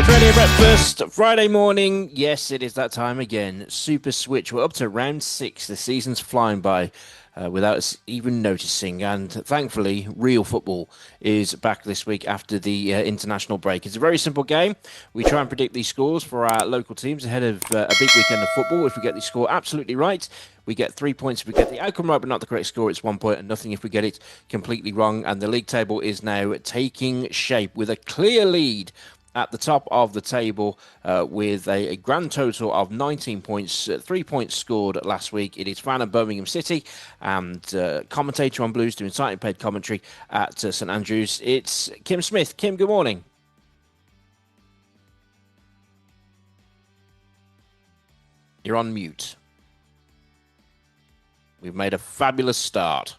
Switch Radio Breakfast, Friday morning. Yes, it is that time again. Super Switch. We're up to round 6. The season's flying by without us even noticing. And thankfully, real football is back this week after the international break. It's a very simple game. We try and predict these scores for our local teams ahead of a big weekend of football. If we get the score absolutely right, we get 3 points. If we get the outcome right but not the correct score, it's 1 point and nothing if we get it completely wrong. And the league table is now taking shape with a clear lead at the top of the table with a grand total of 19 points, 3 points scored last week. It is fan of Birmingham City and commentator on Blues doing slightly paid commentary at St Andrews. It's Kim Smith. Kim, good morning. You're on mute. We've made a fabulous start.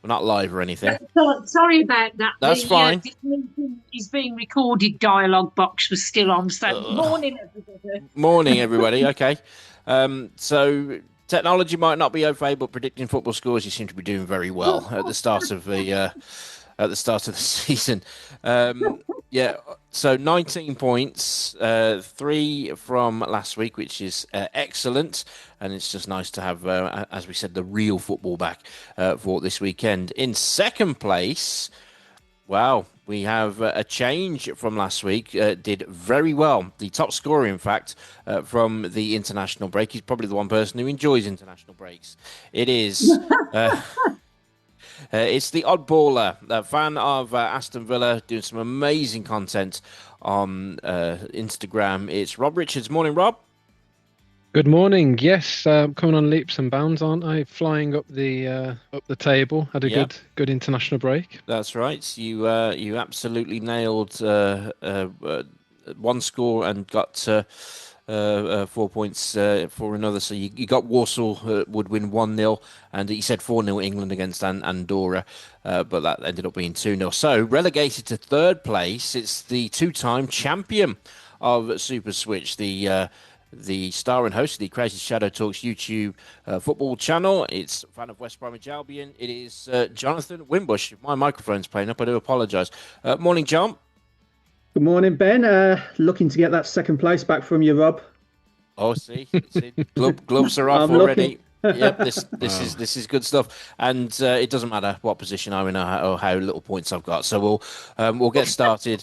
We're not live or anything. Sorry about that. That's fine. This meeting is being recorded. Dialogue box was still on. So morning, everybody. Morning, everybody. Okay. So technology might not be au fait, but predicting football scores, you seem to be doing very well at the start of the season. Yeah. So 19 points, 3 from last week, which is excellent. And it's just nice to have, as we said, the real football back for this weekend. In second place, wow, we have a change from last week. Did very well. The top scorer, in fact, from the international break. He's probably the one person who enjoys international breaks. It is... it's the oddballer, a fan of Aston Villa, doing some amazing content on Instagram. It's Rob Richards. Morning, Rob. Good morning. Yes, coming on leaps and bounds, aren't I? Flying up the table. Had a good international break. That's right. You absolutely nailed one score and got 4 points for another. So you got Warsaw would win 1-0, and you said 4-0 England against Andorra, but that ended up being 2-0. So relegated to third place, it's the two-time champion of Super Switch, the star and host of the Crazy Shadow Talks YouTube football channel. It's a fan of West Bromwich Albion. It is Jonathan Wimbush. My microphone's playing up. I do apologise. Morning, John. Good morning, Ben. Looking to get that second place back from you, Rob. Oh, see, gloves are off already. Yep, this is good stuff, and it doesn't matter what position I'm in or how little points I've got. So we'll get started.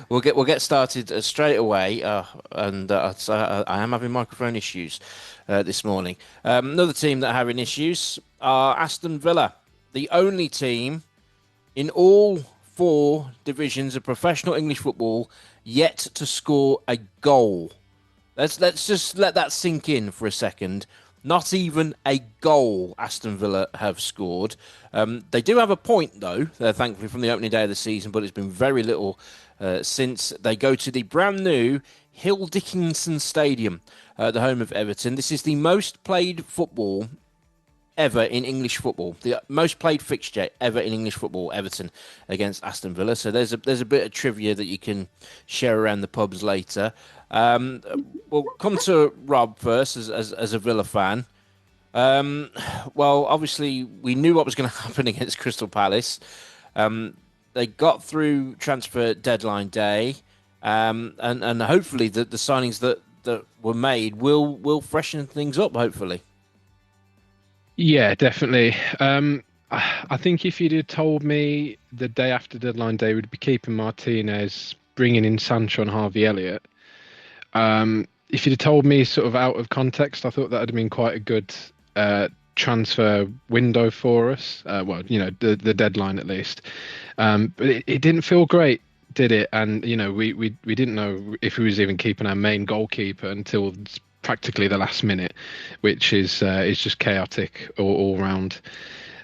We'll get started straight away, and I am having microphone issues this morning. Another team that are having issues are Aston Villa, the only team in all 4 divisions of professional English football yet to score a goal. Let's just let that sink in for a second. Not even a goal Aston Villa have scored. They do have a point, though, thankfully, from the opening day of the season, but it's been very little since they go to the brand new Hill Dickinson Stadium, the home of Everton. This is the most played football ever in English football, the most played fixture ever in English football, Everton against Aston Villa. So there's a bit of trivia that you can share around the pubs later. We'll come to Rob first as a Villa fan. Well, obviously we knew what was going to happen against Crystal Palace. They got through transfer deadline day, and hopefully the signings that were made will freshen things up, hopefully. Yeah, definitely. I think if you'd have told me the day after deadline day we'd be keeping Martinez, bringing in Sancho and Harvey Elliott, if you'd have told me sort of out of context, I thought that would have been quite a good transfer window for us. Well, the deadline at least. But it didn't feel great, did it? And we didn't know if we was even keeping our main goalkeeper until practically the last minute, which is just chaotic all round.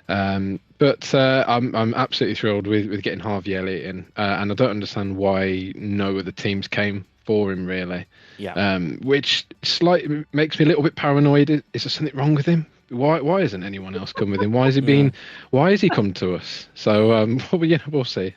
But I'm absolutely thrilled with getting Harvey Elliott in, and I don't understand why no other teams came for him, really. Yeah. Which slightly makes me a little bit paranoid. Is there something wrong with him? Why isn't anyone else come with him? Why has he come to us? So we'll see.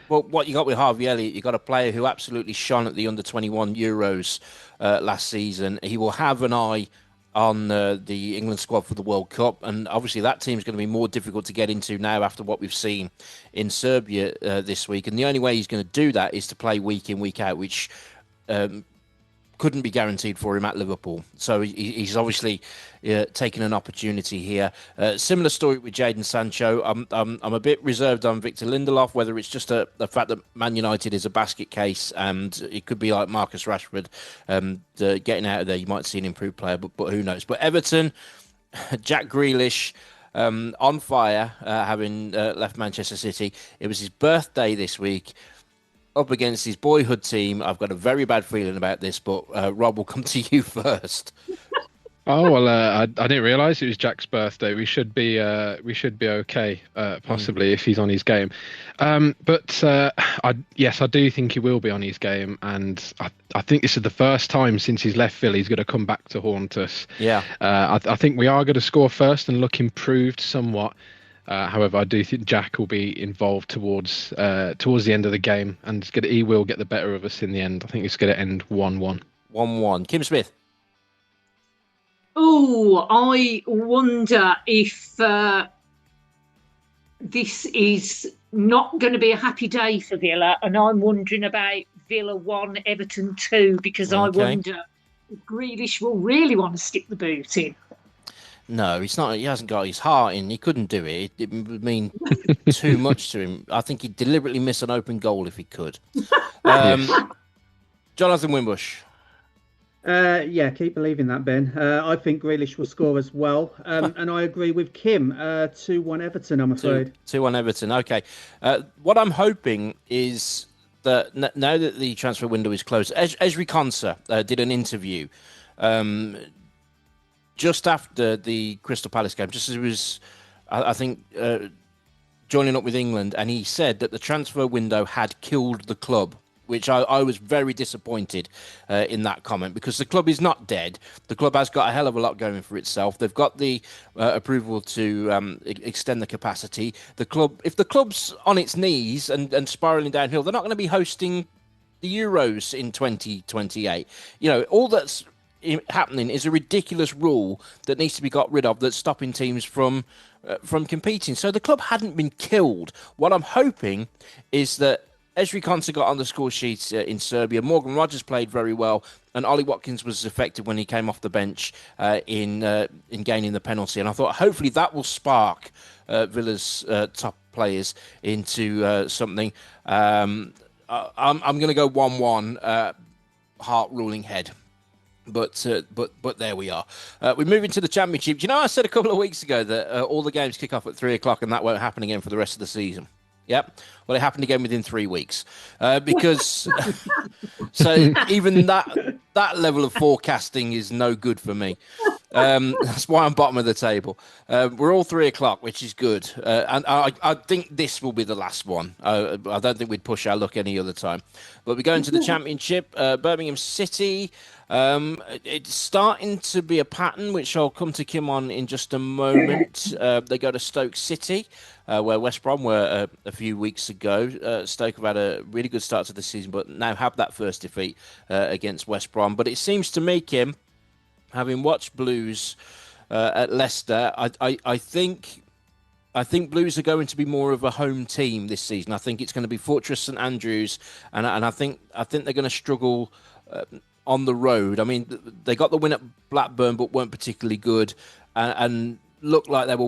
Well, what you got with Harvey Elliott, you got a player who absolutely shone at the under-21 Euros last season. He will have an eye on the England squad for the World Cup, and obviously that team's going to be more difficult to get into now after what we've seen in Serbia this week. And the only way he's going to do that is to play week in, week out, which couldn't be guaranteed for him at Liverpool. So he's obviously taken an opportunity here. Similar story with Jadon Sancho. I'm a bit reserved on Victor Lindelof, whether it's just the fact that Man United is a basket case and it could be like Marcus Rashford getting out of there. You might see an improved player, but who knows? But Everton, Jack Grealish, on fire, having left Manchester City. It was his birthday this week, up against his boyhood team. I've got a very bad feeling about this, but Rob, will come to you first. Oh well, I didn't realise it was Jack's birthday. We should be okay, possibly if he's on his game. But yes, I do think he will be on his game, and I think this is the first time since he's left Philly he's going to come back to haunt us. Yeah. I think we are going to score first and look improved somewhat. However, I do think Jack will be involved towards the end of the game, and he will get the better of us in the end. I think it's going to end 1-1. 1-1. Kim Smith. Oh, I wonder if this is not going to be a happy day for Villa, and I'm wondering about Villa 1, Everton 2, because I wonder if Grealish will really want to stick the boot in. No, he's not. He hasn't got his heart in. He couldn't do it. It would mean too much to him. I think he'd deliberately miss an open goal if he could. Jonathan Wimbush. Yeah, keep believing that, Ben. I think Grealish will score as well. And I agree with Kim. 2-1 Everton, I'm afraid. 2-1 Everton. Okay. What I'm hoping is that now that the transfer window is closed, Ezri Konsa did an interview just after the Crystal Palace game, just as he was, I think, joining up with England, and he said that the transfer window had killed the club, which I was very disappointed in that comment, because the club is not dead. The club has got a hell of a lot going for itself. They've got the approval to extend the capacity. The club, if the club's on its knees and spiralling downhill, they're not going to be hosting the Euros in 2028. You know, all that's happening is a ridiculous rule that needs to be got rid of, that's stopping teams from competing. So the club hadn't been killed. What I'm hoping is that Ezri Konsa got on the score sheet in Serbia. Morgan Rogers played very well, and Ollie Watkins was effective when he came off the bench in gaining the penalty. And I thought hopefully that will spark Villa's top players into something. I'm going to go 1-1. Heart ruling head. But there we are. We're moving to the Championship. Do you know, I said a couple of weeks ago that all the games kick off at 3:00 and that won't happen again for the rest of the season. Yep. Well, it happened again within 3 weeks because so even that level of forecasting is no good for me. That's why I'm bottom of the table. We're all 3:00, which is good. And I think this will be the last one. I don't think we'd push our luck any other time. But we go into the Championship. Birmingham City. It's starting to be a pattern, which I'll come to Kim on in just a moment. They go to Stoke City, where West Brom were a few weeks ago. Stoke have had a really good start to the season, but now have that first defeat against West Brom. But it seems to me, Kim, having watched Blues at Leicester, I think Blues are going to be more of a home team this season. I think it's going to be Fortress St Andrews, and I think they're going to struggle on the road. I mean, they got the win at Blackburn, but weren't particularly good, and looked like they were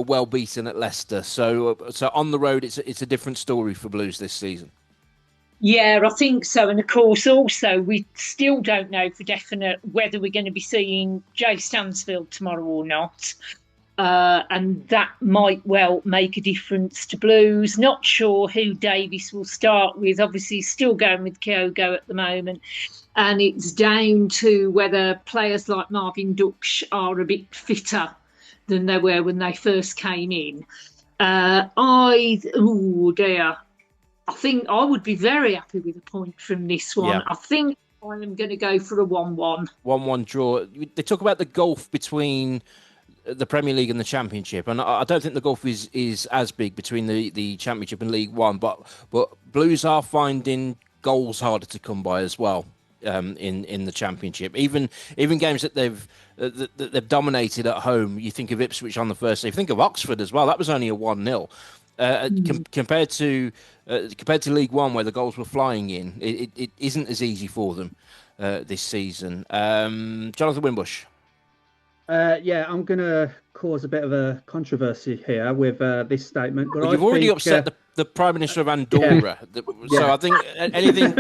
well beaten at Leicester. So on the road, it's a different story for Blues this season. Yeah, I think so. And of course, also, we still don't know for definite whether we're going to be seeing Jay Stansfield tomorrow or not. And that might well make a difference to Blues. Not sure who Davies will start with. Obviously, still going with Kyogo at the moment. And it's down to whether players like Marvin Duksh are a bit fitter than they were when they first came in. Oh dear. I think I would be very happy with a point from this one. Yeah. I think I am going to go for a 1-1. 1-1 draw. They talk about the gulf between the Premier League and the Championship, and I don't think the gulf is as big between the Championship and League One, but Blues are finding goals harder to come by as well. in the Championship. Even games that they've dominated at home. You think of Ipswich on the first day. You think of Oxford as well. That was only a 1-0. Compared to League One, where the goals were flying in, it isn't as easy for them this season. Jonathan Wimbush. I'm going to cause a bit of a controversy here with this statement. But you've already upset the Prime Minister of Andorra. So I think anything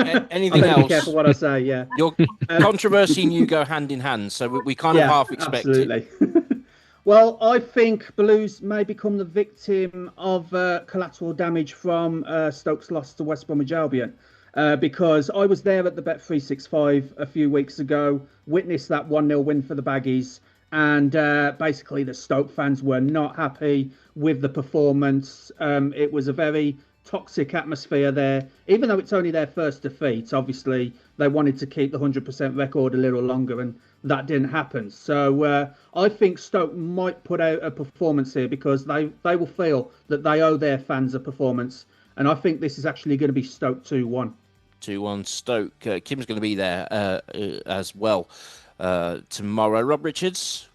else. Be careful what I say. Yeah, your controversy and you go hand in hand. So we kind of half expect absolutely. it. Well, I think Blues may become the victim of collateral damage from Stoke's loss to West Bromwich Albion. Because I was there at the Bet365 a few weeks ago, witnessed that 1-0 win for the Baggies. And basically, the Stoke fans were not happy with the performance. It was a very toxic atmosphere there. Even though it's only their first defeat, obviously, they wanted to keep the 100% record a little longer, and that didn't happen. So I think Stoke might put out a performance here because they will feel that they owe their fans a performance. And I think this is actually going to be Stoke 2-1. 2-1 Stoke. Kim's going to be there as well. Tomorrow. Rob Richards?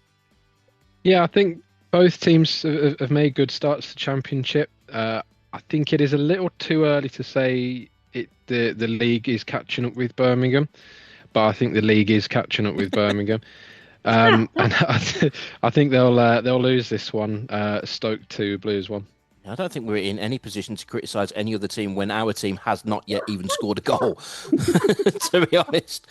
Yeah, I think both teams have made good starts to the Championship. I think it is a little too early to say the league is catching up with Birmingham, but I think the league is catching up with Birmingham. And I think they'll lose this one. Stoke 2, Blues 1. I don't think we're in any position to criticise any other team when our team has not yet even scored a goal, to be honest.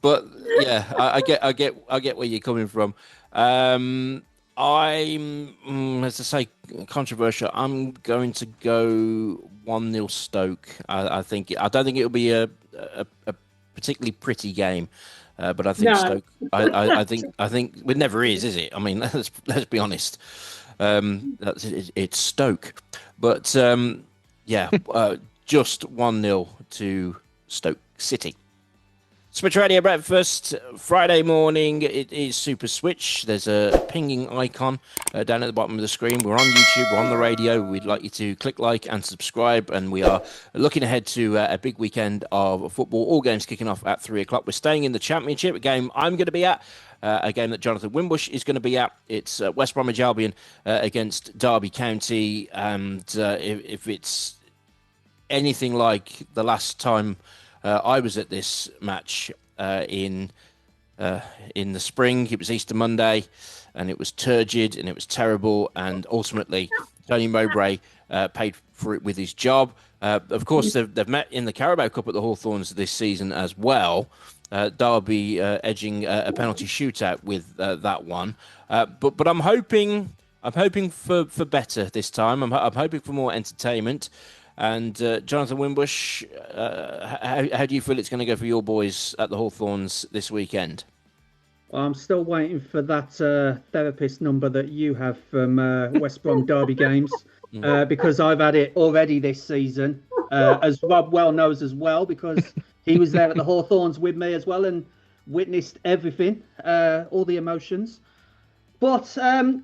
But yeah, I get where you're coming from. I'm, as I say, controversial. I'm going to go 1-0 Stoke. I don't think it'll be a particularly pretty game, but I think Stoke. I think it never is it? I mean, let's be honest. It's Stoke, but just 1-0 to Stoke City. Switch Radio Breakfast, Friday morning. It is Super Switch. There's a pinging icon down at the bottom of the screen. We're on YouTube, we're on the radio. We'd like you to click like and subscribe, and we are looking ahead to a big weekend of football. All games kicking off at 3 o'clock. We're staying in the Championship, a game I'm going to be at. A game that Jonathan Wimbush is going to be at. It's West Bromwich Albion against Derby County. And if it's anything like the last time I was at this match in the spring, it was Easter Monday, and it was turgid and it was terrible. And ultimately, Tony Mowbray paid for it with his job. Of course, they've met in the Carabao Cup at the Hawthorns this season as well. Derby edging a penalty shootout with that one, but I'm hoping for better this time. I'm hoping for more entertainment. And Jonathan Wimbush, how do you feel it's going to go for your boys at the Hawthorns this weekend? Well, I'm still waiting for that therapist number that you have from West Brom Derby games, because I've had it already this season, as Rob well knows as well, because he was there at the Hawthorns with me as well and witnessed everything, all the emotions. But,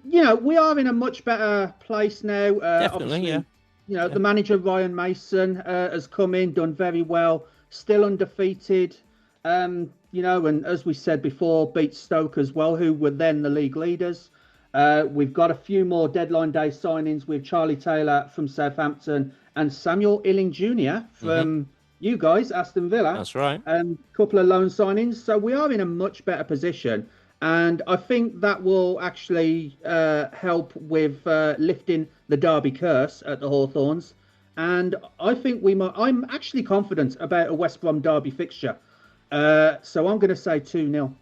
we are in a much better place now. Definitely, yeah. The manager, Ryan Mason, has come in, done very well, still undefeated, and as we said before, beat Stoke as well, who were then the league leaders. We've got a few more deadline day signings with Charlie Taylor from Southampton and Samuel Illing Jr. from you guys, Aston Villa. That's right. And a couple of loan signings. So we are in a much better position. And I think that will actually help with lifting the Derby curse at the Hawthorns. And I think I'm actually confident about a West Brom Derby fixture. So I'm going to say 2-0.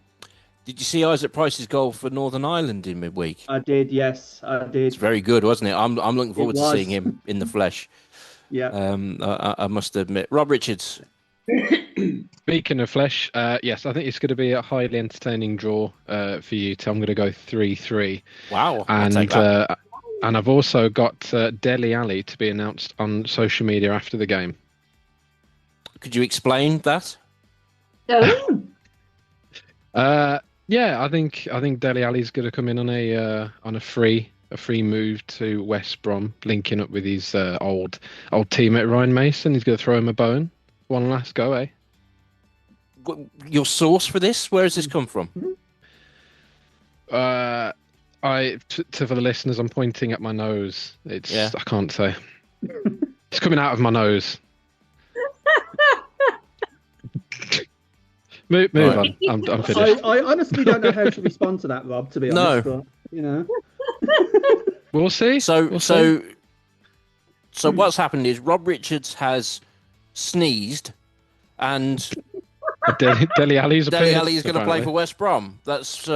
Did you see Isaac Price's goal for Northern Ireland in midweek? I did, yes, I did. It's very good, wasn't it? I'm looking forward to seeing him in the flesh. Yeah. I must admit. Rob Richards. Speaking of flesh, yes, I think it's going to be a highly entertaining draw for you. I'm going to go 3-3. Wow. And I've also got Dele Alli to be announced on social media after the game. Could you explain that? Yeah, I think Dele Alli's going to come in on a free move to West Brom, linking up with his old teammate Ryan Mason. He's going to throw him a bone. One last go, eh? your source for this? Where has this come from? For the listeners, I'm pointing at my nose. I can't say. It's coming out of my nose. Move on. I'm finished. I honestly don't know how to respond to that, Rob. To be honest, but, we'll see. So what's happened is Rob Richards has sneezed, and Dele Alli's Dele Alli is going to play for West Brom. That's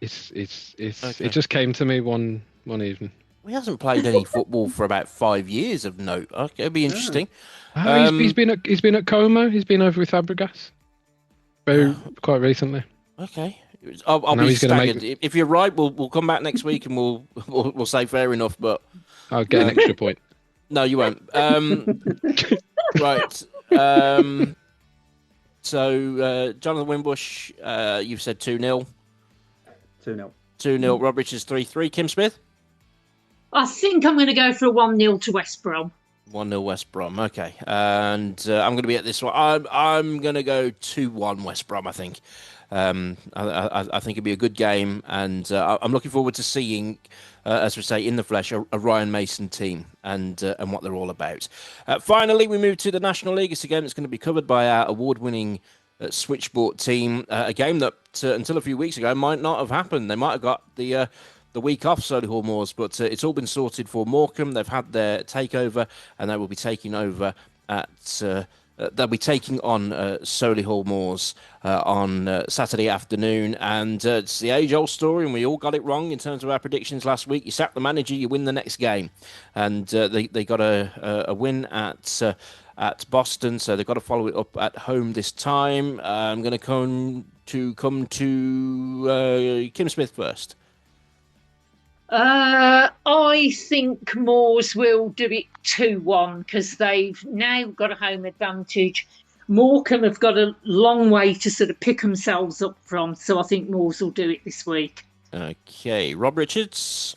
It just came to me one evening. He hasn't played any football for about 5 years of note. Okay, it'll be interesting. He's been at Como. He's been over with Fabregas. Quite recently. Okay, I'll be staggered. If you're right, we'll come back next week and we'll say fair enough. But I'll get an extra point. No, you won't. Right. So Jonathan Wimbush, you've said 2-0. 2-0. 2-0. Rob Richards 3-3. Kim Smith. I think I'm going to go for a 1-0 to West Brom. 1-0 West Brom, okay. And I'm going to be at this one. I'm going to go 2-1 West Brom, I think. I think it'll be a good game, and I'm looking forward to seeing, as we say, in the flesh, a Ryan Mason team and what they're all about. Finally, we move to the National League. It's a game that's going to be covered by our award-winning Switchboard team, a game that until a few weeks ago might not have happened. They might have got the week off, Solihull Moors, but it's all been sorted for Morecambe. They've had their takeover, and they will be taking over at. They'll be taking on Solihull Moors on Saturday afternoon, and it's the age-old story, and we all got it wrong in terms of our predictions last week. You sack the manager, you win the next game, and they got a win at Boston, so they've got to follow it up at home this time. I'm going to come to Kim Smith first. I think Moors will do it 2-1 because they've now got a home advantage. Morecambe have got a long way to sort of pick themselves up from, so I think Moors will do it this week. Okay, Rob Richards.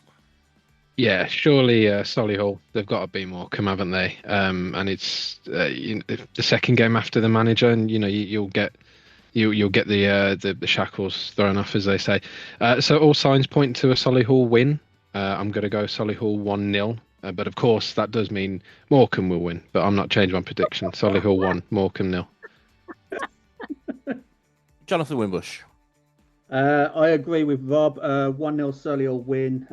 Yeah, surely Solihull. They've got to be Morecambe, haven't they? And it's the second game after the manager, and you'll get the shackles thrown off, as they say. So all signs point to a Solihull win. I'm going to go Solihull 1-0. But of course, that does mean Morecambe will win. But I'm not changing my prediction. Solihull 1, Morecambe 0. Jonathan Wimbush. I agree with Rob. 1-0 Solihull win.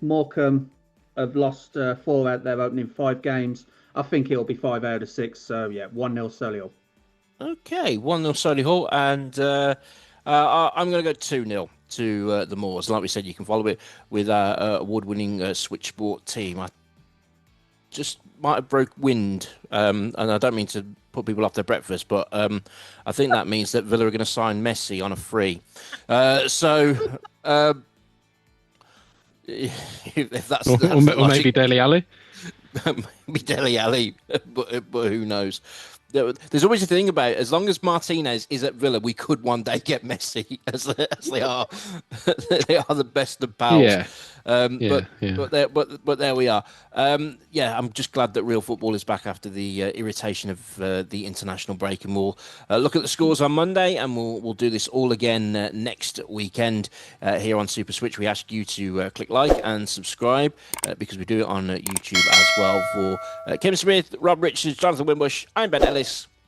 Morecambe have lost 4 out their opening 5 games. I think it'll be 5 out of 6. So, yeah, 1-0 Solihull. Okay, 1-0 Solihull, and I'm going to go 2-0 to the Moors. Like we said, you can follow it with our award-winning Switchboard team. I just might have broke wind, and I don't mean to put people off their breakfast, but I think that means that Villa are going to sign Messi on a free. If that's or maybe Dele Alli. Maybe Dele Alli, but who knows? There's always a thing about, as long as Martinez is at Villa, we could one day get Messi, as they are. They are the best of pals. Yeah. But there we are. I'm just glad that real football is back after the irritation of the international break, and we'll look at the scores on Monday, and we'll do this all again next weekend here on Super Switch. We ask you to click like and subscribe because we do it on YouTube as well. For Kim Smith, Rob Richards, Jonathan Wimbush, I'm Ben Ellis.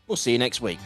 We'll see you next week.